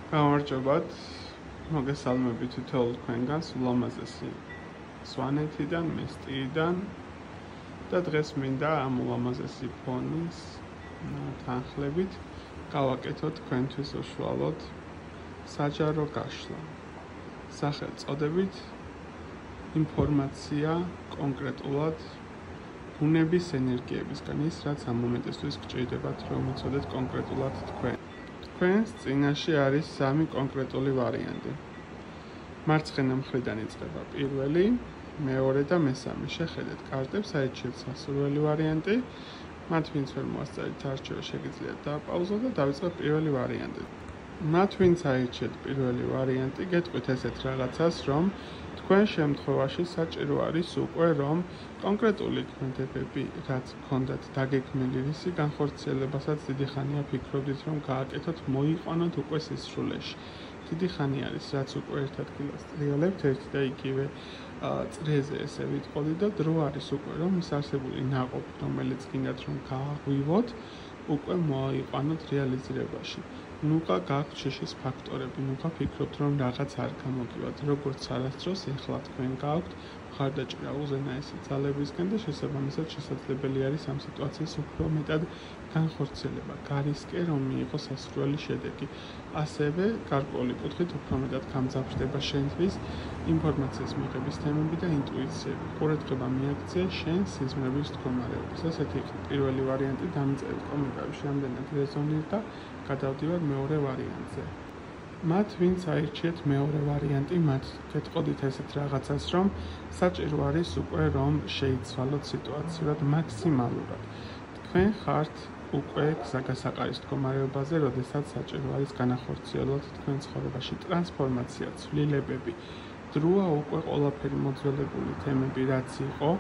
გამარჯობათ, მოგესალმებით თითოეულ თქვენგანს ულამაზესი სვანეთიდან, მესტიიდან და დღეს მინდა ამ ულამაზესი ფონის თანხლებით გავაკეთოთ თქვენთვის უშუალოდ საჯარო გაშლა. სახელწოდებით ინფორმაცია კონკრეტულად ბუნების ენერგიებისგან ის, რაც ამ მომენტისთვის გჭირდებათ, რომ იცოდეთ კონკრეტულად თქვენ. Თქვენს წინაშე არის სამი კონკრეტული ვარიანტი. მარცხენა მხრიდან იწყება პირველი, მეორე და მესამე. შეხედეთ კარტებს, აირჩიეთ სასურველი ვარიანტი. მათ ვინც ვერ მოასწარით არჩევა, შეგიძლიათ დააპაუზოთ და დავიწყოთ პირველი ვარიანტი. მათ ვინც აირჩიეთ პირველი ვარიანტი, გეტყვით ესეთ რაღაცას, რომ თქვენ შემთხვევაში საჭირო არის უკვე რომ კონკრეტული ქმედებები, რაც გქონდათ დაგეგმილი, რისი განხორციელებასაც დიდი ხანია ფიქრობდით, რომ გააკეთოთ, მოიყვანოთ უკვე სისრულეში. დიდი ხანი არის, რაც უკვე ერთ ადგილას ტრიალებთ, ერთი და იგივე წრეზე ესე ვიტყოდი და დრო არის უკვე, რომ ის არსებული ნაყოფი, რომელიც გინდათ რომ გააღვივოთ, უკვე მოიყვანოთ რეალიზირებაში. ნუღა გაქვთ შიშის ფაქტორები, ნუღა ფიქრობთ, რომ რაღაც არ გამოგივათ, როგორც არასდროს ეხლა თქვენ გაქვთ მხარდაჭერა უზენაესი ძალებისგან და შესაბამისად შესაძლებელი არის ამ სიტუაციის უფრო მეტად განხორციელება, გარისკენ რომ მიიღოს სასურველი შედეგი. ასევე გარკვეული კუთხით უფრო მეტად გამძაფრდება შენთვის ინფორმაციის მიღების თემები და ინტუიციები. ყურადღება მიაქცია შენ სიზმრების მდგომარეობას. ესეთი იყო პირველი ვარიანტი, დამიწერეთ კომენტარებში რამდენად რეზონირდა. გადავდივარ მეორე ვარიანტზე. მათ ვინც აირჩიეთ მეორე ვარიანტი, მათ გეტყოდით ესეთ რაღაცას, რომ საჭირო არის უკვე რომ შეიცვალოთ სიტუაციურად მაქსიმალურად. თქვენ ხართ უკვე გზაგასაყარის მდგომარეობაზე, როდესაც საჭირო არის განახორციელოთ თქვენ ცხოვრებაში ტრანსფორმაცია, ცვლილებები. დროა უკვე ყველაფერი მოძველებული თემები, რაც იყო,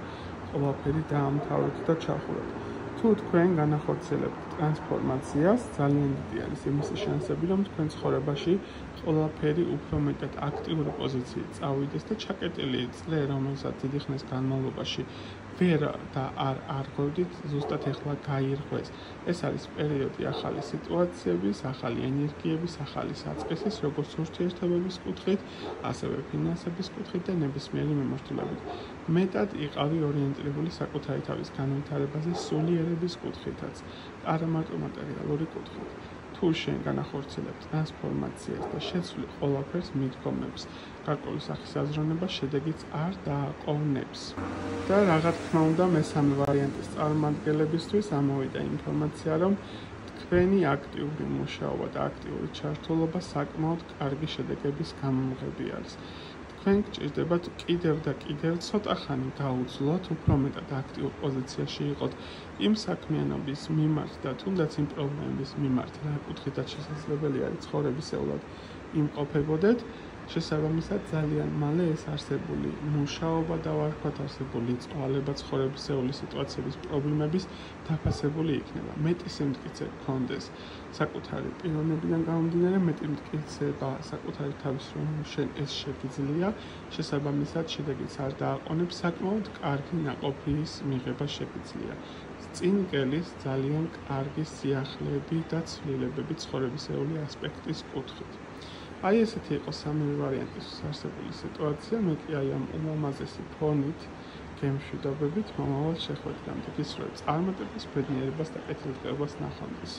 ყველაფერი დაამთავროთ და ჩახუროთ. თუ თქვენ განახორციელებთ ტრანსფორმაციას, ძალიან დიდი არის იმის შანსები, რომ თქვენ ცხოვრებაში ყველაფერი უფრო მეტად აქტიური პოზიციით წავიდეს და ჩაკეტილი წრე, რომელსაც დიდი ხნის განმავლობაში ვერ და არ ღვევდით, ზუსტად ეხლა გაირღვეს. ეს არის პერიოდი ახალი სიტუაციების, ახალი ენერგიების, ახალი საწყისის, როგორც ურთიერთობების კუთხით, ასევე ფინანსების კუთხით და ნებისმიერი მიმართულებით. მეტად იყავი ორიენტირებული საკუთარი თავის განვითარებაზე სულიერების კუთხითაც, არა მარტო მატერიალური კუთხით. თუ შენ განახორციელებთ ტრანსფორმაციას და შეცვლი ყველაფერს მიდგომებს, გარკვეული სახის აზროვნება შედეგიც არ დააყოვნებს. და რა თქმა უნდა, მესამე ვარიანტის წარმომადგენლებისთვის ამოვიდა ინფორმაცია, რომ თქვენი აქტიური მუშაობა და აქტიური ჩართულობა საკმაოდ კარგი შედეგების გამომღები არის. თქვენ გჭირდებათ კიდევ და კიდევ ცოტა ხანი გაუძლოთ, უფრო მეტად აქტიურ პოზიციაში იყოთ იმ საქმიანობის მიმართ და თუნდაც იმ პრობლემების მიმართ, რა კუთხითაც შესაძლებელი არის ცხოვრებისეულად იმყოფებოდეთ. შესაბამისად, ძალიან მალე ეს არსებული მუშაობა და ვარქვათ არსებული წყვალება ცხოვრებისეული სიტუაციების პრობლემების დაფასებული იქნება. მეტი სიმტკიცე გქონდეს საკუთარი პიროვნებიდან გამომდინარე, მეტი მტკიცება საკუთარი თავის რომ შენ ეს შეგიძლია, შესაბამისად შედეგიც არ დააყონებს, საკმაოდ კარგი ნაყოფის მიღება შეგიძლია. წინგელის ძალიან კარგი სიახლეები და ცვლილებები ცხოვრებისეული ასპექტის კუთხით. აი ესეთი იყო სამივე ვარიანტის არსებული სიტუაცია, მე კი აი ამ ულამაზესი ფონით გემშვიდობებით მომავალ შეხვედრამდე გისურვებ წარმატებას, ბედნიერებას და კეთილდღეობას ნახვამდის.